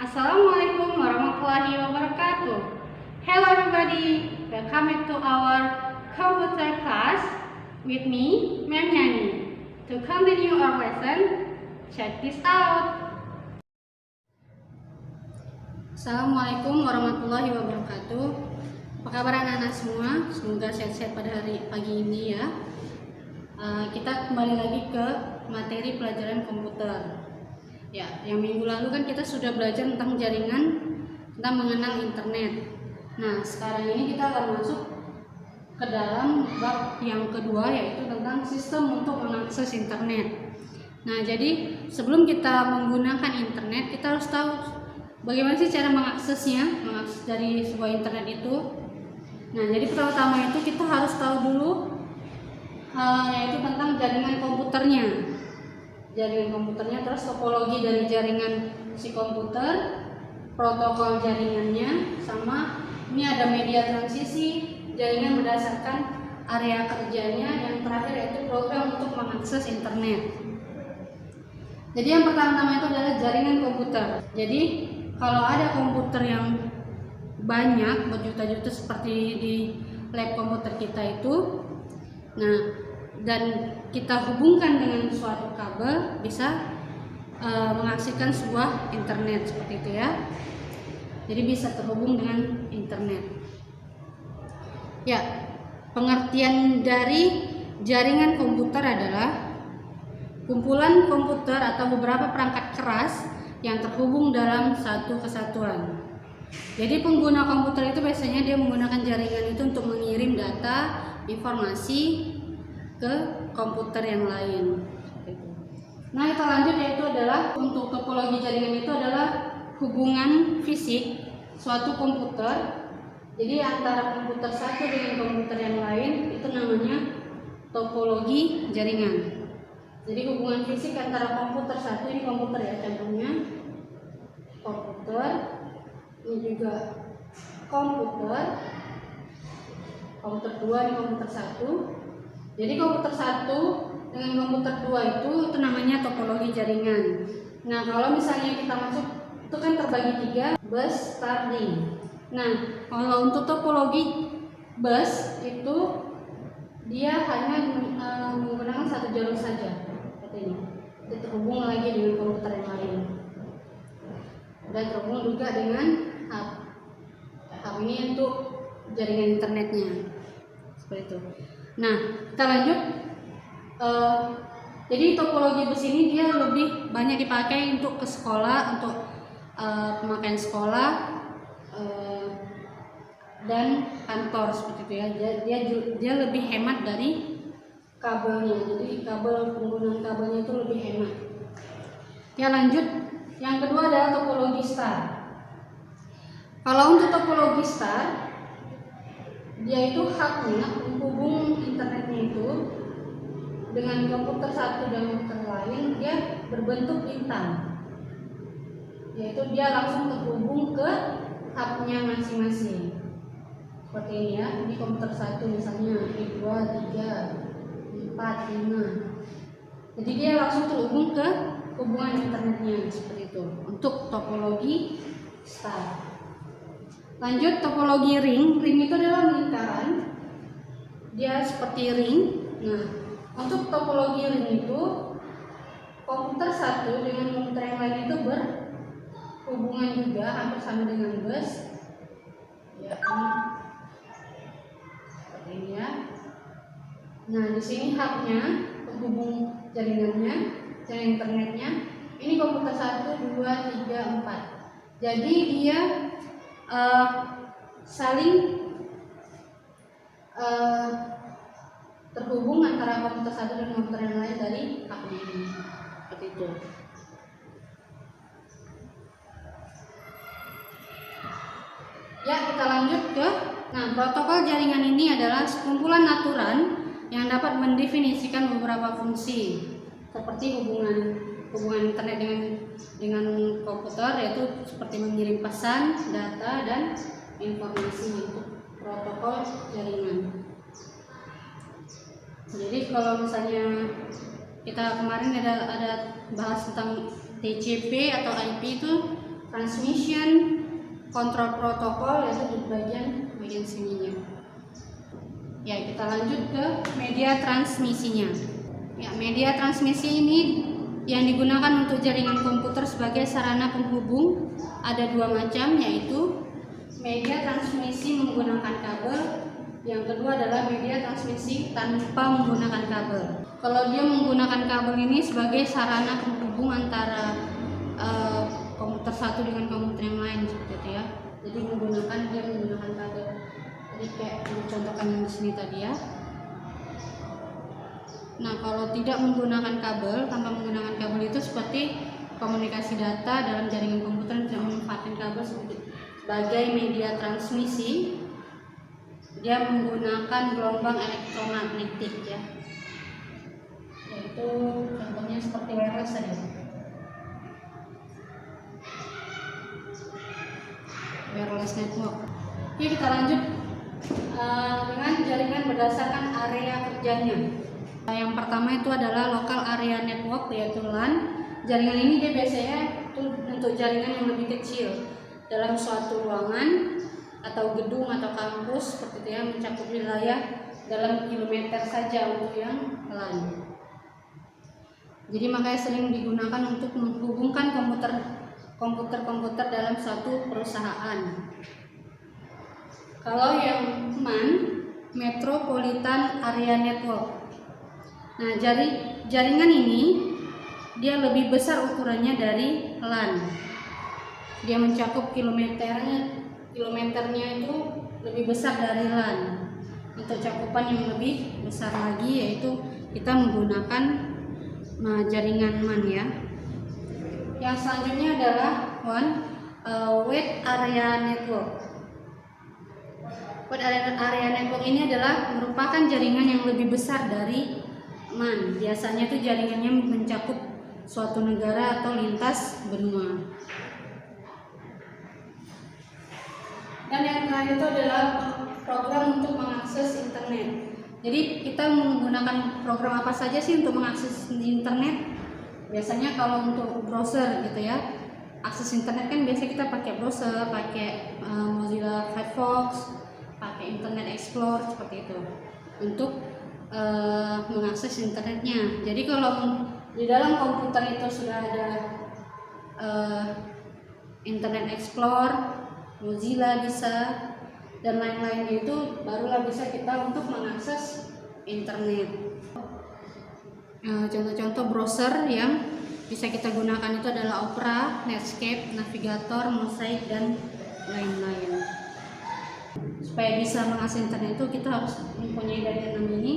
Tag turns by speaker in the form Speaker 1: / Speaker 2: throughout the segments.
Speaker 1: Assalamualaikum warahmatullahi wabarakatuh. Hello everybody, welcome back to our computer class with me, Ma'am Yani. To continue our lesson, check this out. Assalamualaikum warahmatullahi wabarakatuh. Apa kabar anak-anak semua? Semoga sehat-sehat pada hari pagi ini ya. Kita kembali lagi ke materi pelajaran komputer. Ya, yang minggu lalu kan kita sudah belajar tentang jaringan, tentang mengenal internet. Nah, sekarang ini kita akan masuk ke dalam bab yang kedua, yaitu tentang sistem untuk mengakses internet. Nah, jadi sebelum kita menggunakan internet, kita harus tahu bagaimana sih cara mengaksesnya, mengakses dari sebuah internet itu. Nah, jadi pertama-tama itu kita harus tahu dulu yaitu tentang jaringan komputernya. Jaringan komputernya, terus topologi dari jaringan si komputer, protokol jaringannya, sama ini ada media transisi, jaringan berdasarkan area kerjanya, yang terakhir yaitu program untuk mengakses internet. Jadi yang pertama-tama itu adalah jaringan komputer. Jadi kalau ada komputer yang banyak berjuta-juta seperti di lab komputer kita itu, nah dan kita hubungkan dengan suatu kabel, bisa mengaksikan sebuah internet seperti itu ya. Jadi bisa terhubung dengan internet. Ya, pengertian dari jaringan komputer adalah kumpulan komputer atau beberapa perangkat keras yang terhubung dalam satu kesatuan. Jadi pengguna komputer itu biasanya dia menggunakan jaringan itu untuk mengirim data, informasi ke komputer yang lain. Nah, kita lanjut, yaitu adalah untuk topologi jaringan itu adalah hubungan fisik suatu komputer. Jadi antara komputer satu dengan komputer yang lain itu namanya topologi jaringan. Jadi hubungan fisik antara komputer satu, ini komputer ya contohnya, komputer, ini juga komputer dua, ini komputer satu. Jadi komputer satu dengan komputer dua itu namanya topologi jaringan. Nah, kalau misalnya kita masuk itu kan terbagi tiga, bus, star, ring. Nah, kalau untuk topologi bus itu dia hanya menggunakan satu jalur saja, seperti ini. Itu terhubung lagi dengan komputer yang lain. Dan terhubung juga dengan hub. Hub ini untuk jaringan internetnya, seperti itu. Nah, kita lanjut. Jadi topologi bus ini dia lebih banyak dipakai untuk ke sekolah, untuk pemakaian sekolah dan kantor seperti itu ya. Dia lebih hemat dari kabelnya. Jadi penggunaan kabelnya itu lebih hemat. Ya, lanjut. Yang kedua adalah topologi star. Kalau untuk topologi star, dia itu haknya menghubung internetnya itu dengan komputer satu dan komputer lain, dia berbentuk bintang, yaitu dia langsung terhubung ke hubnya masing-masing. Seperti ini ya, ini komputer satu misalnya, ini 2, 3, 4, 5. Jadi dia langsung terhubung ke hubungan internetnya seperti itu. Untuk topologi star. Lanjut, topologi ring. Ring itu adalah lingkaran, dia seperti ring. Nah, untuk topologi ring itu komputer satu dengan komputer yang lain itu berhubungan juga, hampir sama dengan bus. Ya, ini seperti ini ya. Nah, di sini hubnya, penghubung jaringannya, jaringan internetnya. Ini komputer 1, 2, 3, 4. Jadi dia saling terhubung antara komputer satu dan komputer yang lain dari hubnya ini, seperti itu. Ya, kita lanjut ke protokol jaringan ini adalah sekumpulan aturan yang dapat mendefinisikan beberapa fungsi seperti hubungan internet dengan komputer, yaitu seperti mengirim pesan, data, dan informasi untuk protokol jaringan. Jadi kalau misalnya kita kemarin ada bahas tentang TCP atau IP, itu transmission, control protokol, yaitu di bagian sininya. Ya, kita lanjut ke media transmisinya. Ya, media transmisi ini yang digunakan untuk jaringan komputer sebagai sarana penghubung ada dua macam, yaitu media transmisi menggunakan kabel. Yang kedua adalah media transmisi tanpa menggunakan kabel. Kalau dia menggunakan kabel ini sebagai sarana penghubung antara komputer satu dengan komputer yang lain seperti itu ya. Jadi dia menggunakan kabel. Jadi kayak contohkan yang di sini tadi ya. Nah, kalau tidak menggunakan kabel, tanpa menggunakan kabel itu seperti komunikasi data dalam jaringan komputer yang memanfaatkan kabel sebagai media transmisi. Dia menggunakan gelombang elektromagnetik ya. Yaitu contohnya seperti wireless saja. Wireless network. Oke, kita lanjut dengan jaringan berdasarkan area kerjanya. Yang pertama itu adalah local area network, yaitu LAN. Jaringan ini dia biasanya itu untuk jaringan yang lebih kecil dalam suatu ruangan atau gedung atau kampus seperti itu ya, mencakup wilayah dalam kilometer saja untuk yang LAN. Jadi makanya sering digunakan untuk menghubungkan komputer dalam suatu perusahaan. Kalau yang MAN, Metropolitan Area Network. Nah, jaringan ini dia lebih besar ukurannya dari LAN. Dia mencakup kilometernya itu lebih besar dari LAN. Untuk cakupan yang lebih besar lagi yaitu kita menggunakan jaringan MAN ya. Yang selanjutnya adalah Wide Area Network. Wide Area Network ini adalah merupakan jaringan yang lebih besar dari MAN. Biasanya itu jaringannya mencakup suatu negara atau lintas benua. Dan yang terakhir itu adalah program untuk mengakses internet. Jadi kita menggunakan program apa saja sih untuk mengakses internet? Biasanya kalau untuk browser gitu ya, akses internet kan biasanya kita pakai browser, pakai Mozilla Firefox, pakai Internet Explorer seperti itu untuk mengakses internetnya. Jadi kalau di dalam komputer itu sudah ada Internet Explorer, Mozilla bisa, dan lain-lainnya itu barulah bisa kita untuk mengakses internet. Contoh-contoh browser yang bisa kita gunakan itu adalah Opera, Netscape, Navigator, Mosaic, dan lain-lain. Supaya bisa mengakses internet itu kita harus mempunyai dari 6 ini,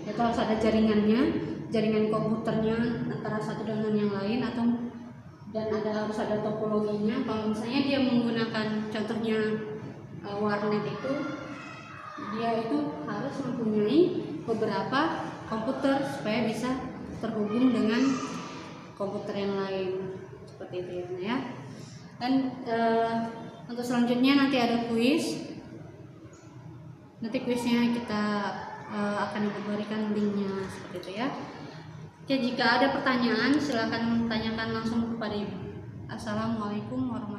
Speaker 1: yaitu harus ada jaringannya, jaringan komputernya antara satu dengan yang lain, dan harus ada topologinya. Kalau misalnya dia menggunakan contohnya warnet itu, dia itu harus mempunyai beberapa komputer supaya bisa terhubung dengan komputer yang lain seperti itu ya. Dan untuk selanjutnya nanti ada kuis. Nanti kuisnya kita akan berikan linknya seperti itu ya. Oke, jika ada pertanyaan silakan tanyakan langsung kepada Ibu. Assalamualaikum warahmatullahi wabarakatuh.